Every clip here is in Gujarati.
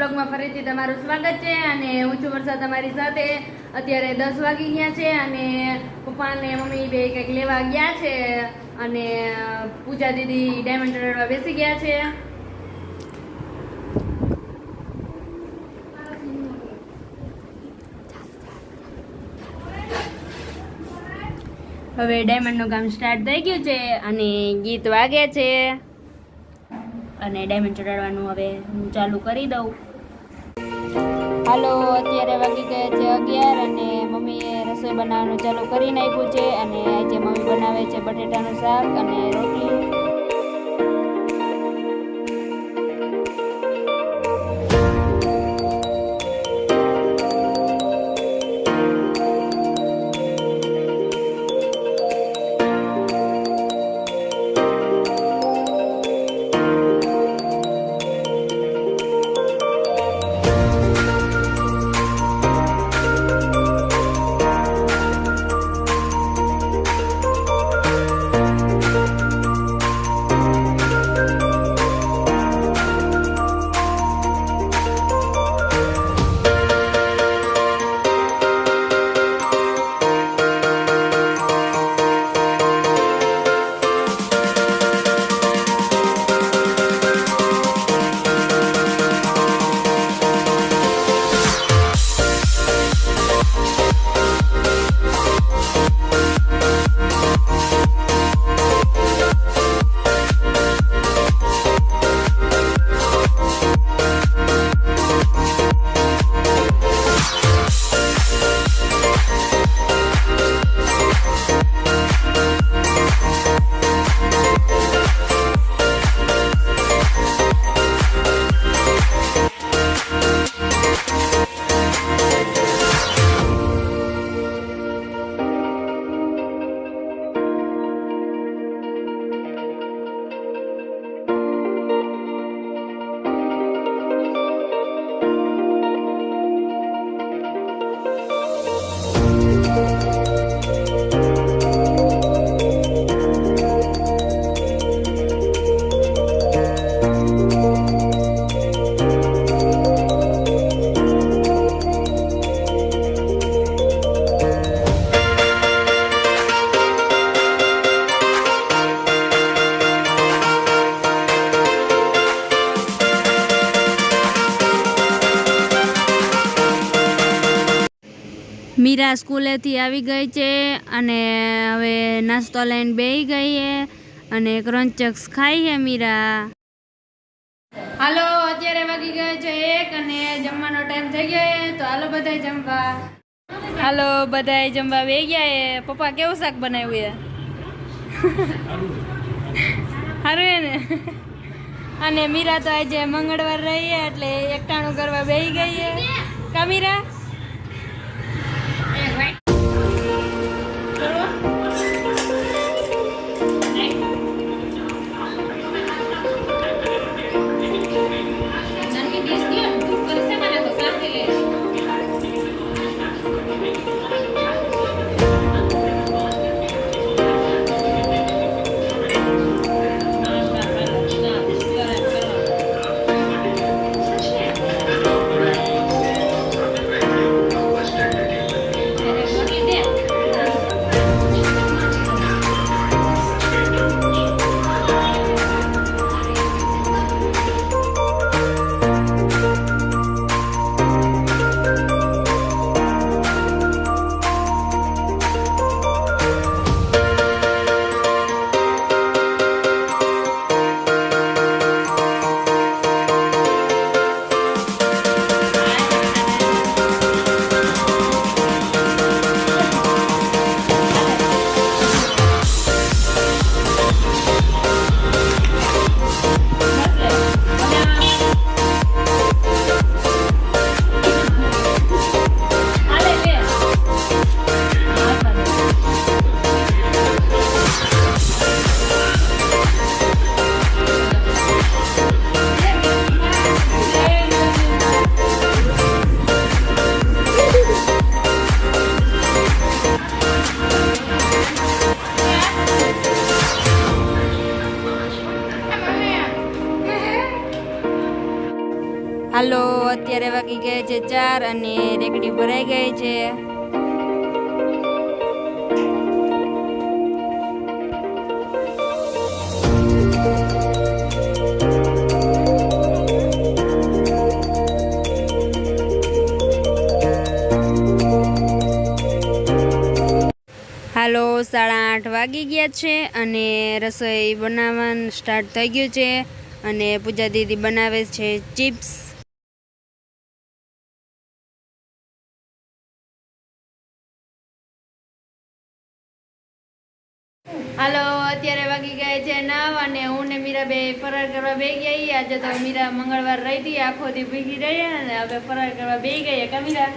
વ્લોગમાં ફરીથી તમારું સ્વાગત છે અને હું છું વર્ષા તમારી સાથે। અત્યારે 10 વાગી ગયા છે અને પપ્પા અને મમ્મી બે કંઈક લેવા ગયા છે અને પૂજા દીદી ડાયમંડ ચડાવવા બેસી ગયા છે। હવે ડાયમંડનું કામ સ્ટાર્ટ થઈ ગયું છે અને ગીત વાગે છે અને ડાયમંડ ચડાવવાનું હવે હું ચાલુ કરી દઉં। હાલો, અત્યારે વાગી ગયા છે 11 અને મમ્મીએ રસોઈ બનાવવાનું ચાલુ કરી નાખ્યું છે અને આજે મમ્મી બનાવે છે બટેટાનું શાક અને રોટલી। મીરા સ્કૂલેથી આવી ગઈ છે અને હવે નાસ્તો લઈને બેસી ગઈ છે અને ક્રંચક્સ ખાઈ છે મીરા। હાલો, અત્યારે વાગી ગયો છે 1 અને જમવાનો ટાઈમ થઈ ગયો છે તો હાલો બધાય જમવા। હાલો, બધાય જમવા બેસી ગયા છે। પપ્પા કેવું શાક બનાવ્યું છે? સારું છે ને? અને મીરા તો આજે મંગળવાર રહી એટલે એકટાણું કરવા બેસી ગઈ છે કા મીરા? અત્યારે વાગી ગયા છે 4 અને રેકડી ભરાઈ ગઈ છે. હાલો 8:30 વાગી ગયા છે અને રસોઈ બનાવવાનું સ્ટાર્ટ થઈ ગયું છે અને પૂજા દીદી બનાવે છે ચિપ્સ. હાલો અત્યારે વાગી ગયા છે 9 અને હું ને મીરા બે ફરાર કરવા બેસી ગઈ. આજે તો મીરા મંગળવાર રહી હતી, આખો દી ભીગી રહી અને હવે ફરાર કરવા બેસી ગઈ. કા મીરા?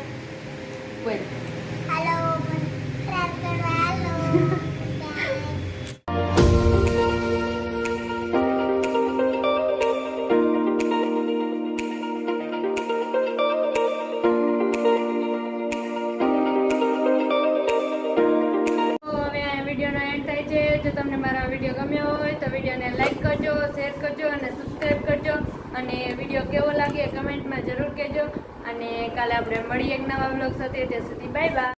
બોલ. હાલો ફરાર કરવા હાલો. વિડીયોનો એન્ડ થાય છે. જો તમને મારા વિડીયો ગમ્યો હોય તો વિડીયોને લાઈક કરજો, શેર કરજો અને સબસ્ક્રાઈબ કરજો અને વિડીયો કેવો લાગે કમેન્ટમાં જરૂર કહેજો અને કાલે આપણે મળીએ એક નવા વ્લોગ સાથે. ત્યાં સુધી બાય બાય.